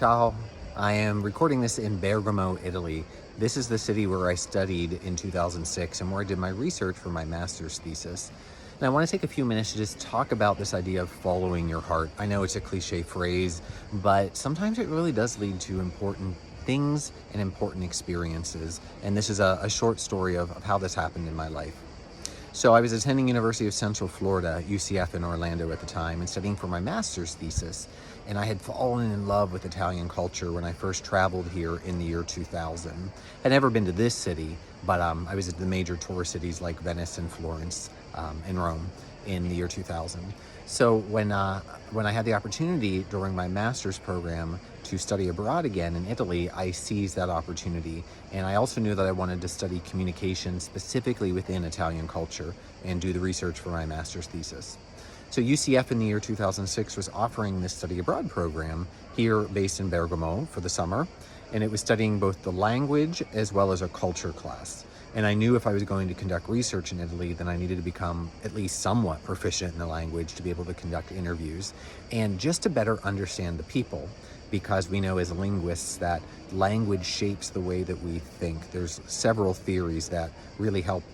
Ciao. I am recording this in Bergamo, Italy. This is the city where I studied in 2006 and where I did my research for my master's thesis. And I want to take a few minutes to just talk about this idea of following your heart. I know it's a cliche phrase, but sometimes it really does lead to important things and important experiences. And this is a short story of how this happened in my life. So I was attending University of Central Florida, UCF in Orlando at the time, and studying for my master's thesis. And I had fallen in love with Italian culture when I first traveled here in the year 2000. I'd never been to this city, but I was at the major tourist cities like Venice and Florence and Rome in the year 2000. So when I had the opportunity during my master's program to study abroad again in Italy, I seized that opportunity. And I also knew that I wanted to study communication specifically within Italian culture and do the research for my master's thesis. So UCF in the year 2006 was offering this study abroad program here based in Bergamo for the summer. And it was studying both the language as well as a culture class. And I knew if I was going to conduct research in Italy, then I needed to become at least somewhat proficient in the language to be able to conduct interviews and just to better understand the people, because we know as linguists that language shapes the way that we think. There's several theories that really help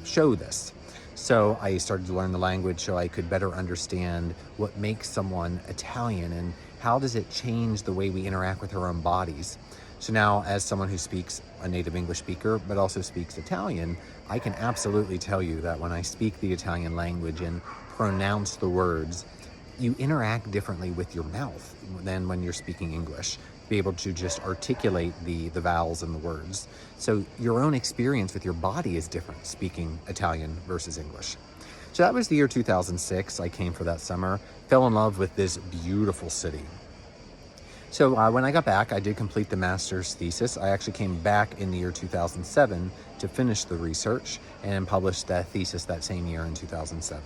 show this. So I started to learn the language so I could better understand what makes someone Italian and how does it change the way we interact with our own bodies. So now, as someone who speaks a native English speaker, but also speaks Italian, I can absolutely tell you that when I speak the Italian language and pronounce the words, you interact differently with your mouth than when you're speaking English. Be able to just articulate the vowels and the words. So your own experience with your body is different speaking Italian versus English. So that was the year 2006. I came for that summer, fell in love with this beautiful city. So when I got back, I did complete the master's thesis. I actually came back in the year 2007 to finish the research and published that thesis that same year in 2007.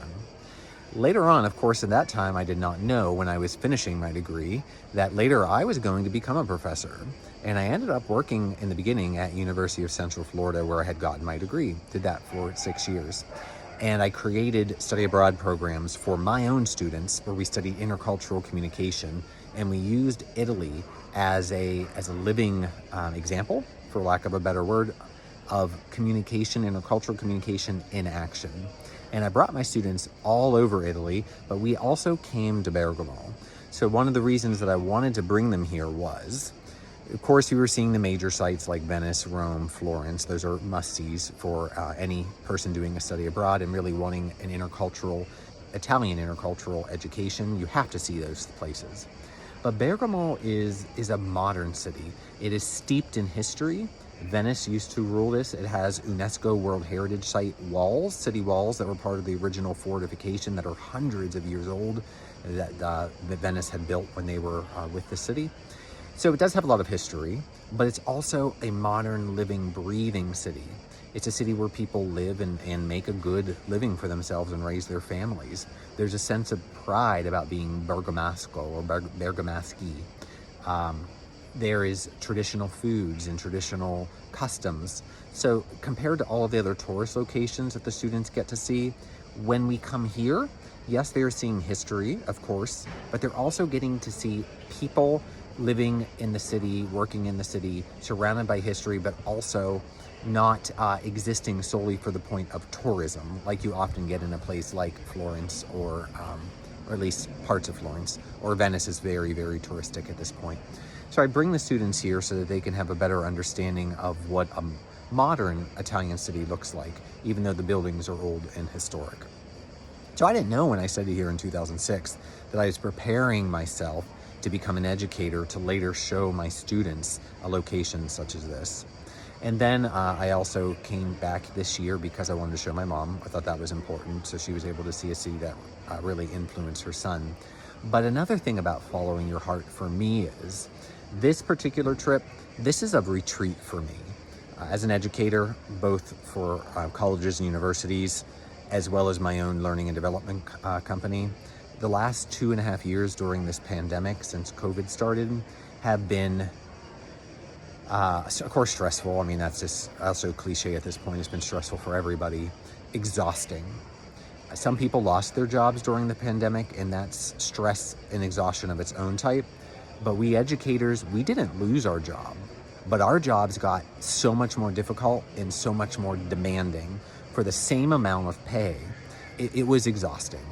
Later on, of course, at that time, I did not know when I was finishing my degree that later I was going to become a professor. And I ended up working in the beginning at University of Central Florida where I had gotten my degree. Did that for 6 years. And I created study abroad programs for my own students where we studied intercultural communication. And we used Italy as a living example, for lack of a better word, of communication, intercultural communication in action. And I brought my students all over Italy, but we also came to Bergamo. So one of the reasons that I wanted to bring them here was, of course, we were seeing the major sites like Venice, Rome, Florence. Those are must-sees for any person doing a study abroad and really wanting an Italian intercultural education. You have to see those places. But Bergamo is a modern city. It is steeped in history. Venice used to rule this. It has UNESCO World Heritage Site walls, city walls that were part of the original fortification that are hundreds of years old that Venice had built when they were with the city. So it does have a lot of history, but it's also a modern, living, breathing city. It's a city where people live and make a good living for themselves and raise their families. There's a sense of pride about being Bergamasco or Bergamaschi. There is traditional foods and traditional customs. So compared to all of the other tourist locations that the students get to see, when we come here, yes, they're seeing history, of course, but they're also getting to see people living in the city, working in the city, surrounded by history, but also not existing solely for the point of tourism, like you often get in a place like Florence or at least parts of Florence, or Venice is very, very touristic at this point. So I bring the students here so that they can have a better understanding of what a modern Italian city looks like, even though the buildings are old and historic. So I didn't know when I studied here in 2006 that I was preparing myself to become an educator to later show my students a location such as this. And then I also came back this year because I wanted to show my mom. I thought that was important, so she was able to see a city that really influenced her son. But another thing about following your heart for me is this particular trip, this is a retreat for me. As an educator, both for colleges and universities, as well as my own learning and development company, the last 2.5 years during this pandemic since COVID started have been of course stressful. I mean, that's just also cliche at this point. It's been stressful for everybody, exhausting. Some people lost their jobs during the pandemic, and that's stress and exhaustion of its own type. But we educators, we didn't lose our job, but our jobs got so much more difficult and so much more demanding for the same amount of pay. It was exhausting.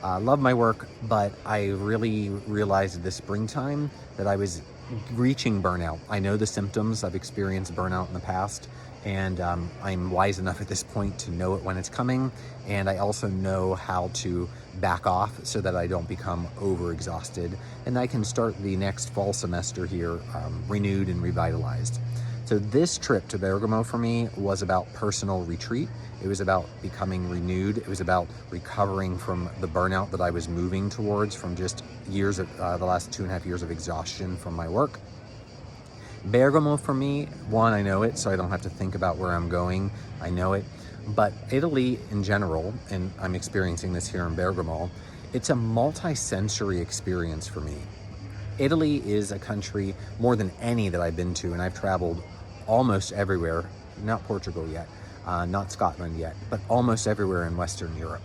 I love my work, but I really realized this springtime that I was reaching burnout. I know the symptoms. I've experienced burnout in the past, and I'm wise enough at this point to know it when it's coming. And I also know how to back off so that I don't become overexhausted, and I can start the next fall semester here renewed and revitalized. So this trip to Bergamo for me was about personal retreat. It was about becoming renewed. It was about recovering from the burnout that I was moving towards from just years of the last 2.5 years of exhaustion from my work. Bergamo for me, one, I know it, so I don't have to think about where I'm going. I know it. But Italy in general, and I'm experiencing this here in Bergamo, it's a multi-sensory experience for me. Italy is a country more than any that I've been to, and I've traveled almost everywhere, not Portugal yet, not Scotland yet, but almost everywhere in Western Europe.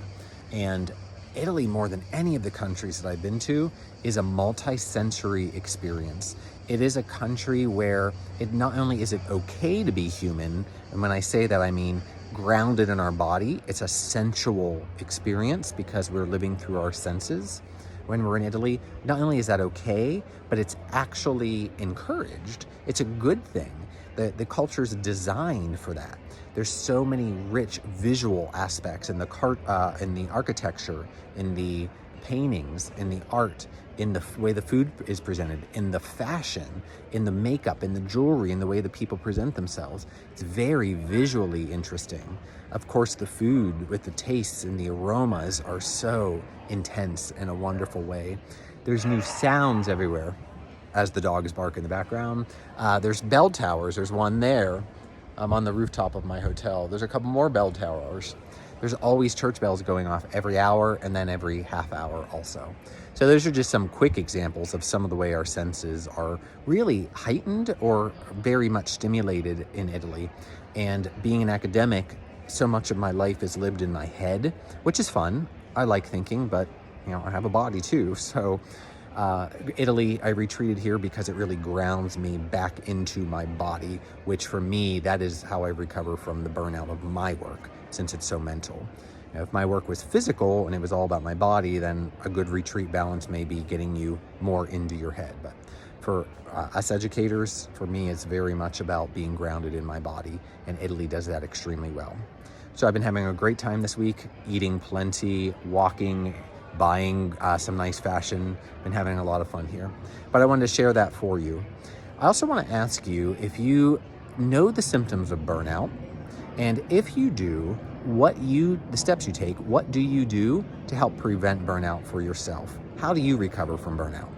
And Italy, more than any of the countries that I've been to, is a multi-sensory experience. It is a country where it not only is it okay to be human, and when I say that I mean grounded in our body, it's a sensual experience because we're living through our senses. When we're in Italy, not only is that okay, but it's actually encouraged. It's a good thing. The culture is designed for that. There's so many rich visual aspects in the architecture, in the paintings, in the art, in the way the food is presented, in the fashion, in the makeup, in the jewelry, in the way the people present themselves. It's very visually interesting. Of course, the food with the tastes and the aromas are so intense in a wonderful way. There's new sounds everywhere as the dogs bark in the background. There's bell towers. There's one there. I'm on the rooftop of my hotel. There's a couple more bell towers. There's always church bells going off every hour and then every half hour also. So those are just some quick examples of some of the way our senses are really heightened or very much stimulated in Italy. And being an academic, so much of my life is lived in my head, which is fun. I like thinking, but I have a body too. So Italy, I retreated here because it really grounds me back into my body, which for me, that is how I recover from the burnout of my work, since it's so mental. Now, if my work was physical and it was all about my body, then a good retreat balance may be getting you more into your head. But for us educators, for me, it's very much about being grounded in my body, and Italy does that extremely well. So I've been having a great time this week, eating plenty, walking, buying some nice fashion, been having a lot of fun here. But I wanted to share that for you. I also want to ask you if you know the symptoms of burnout, and if you do, the steps you take, what do you do to help prevent burnout for yourself? How do you recover from burnout?